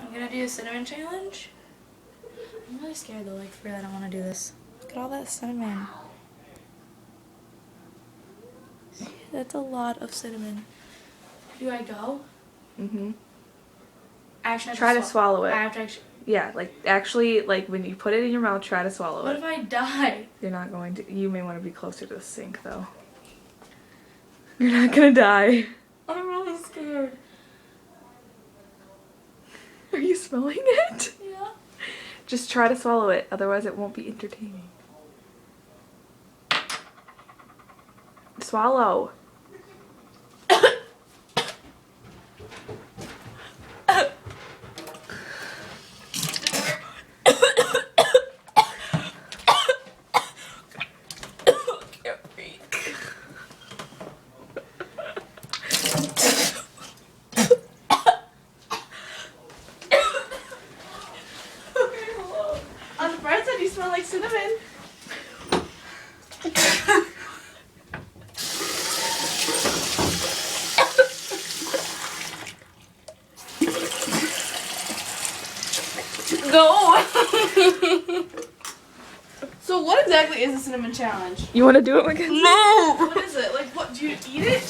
I'm gonna do a cinnamon challenge. I'm really scared though, like for real, I don't want to do this. Look at all that cinnamon. That's a lot of cinnamon. Do I go? Mm-hmm. I actually have Try to swallow it. I have to actually. Yeah, like actually, like when you put it in your mouth, try to swallow What it. if I die? You're not going to. You may want to be closer to the sink though. You're not gonna die. I'm really scared. Are you smelling it? Yeah. Just try to swallow it, otherwise it won't be entertaining. Swallow. On the bright side, you smell like cinnamon. Go. So what exactly is the cinnamon challenge? You want to do it, Mackenzie? No. What is it? Like, what? Do you eat it?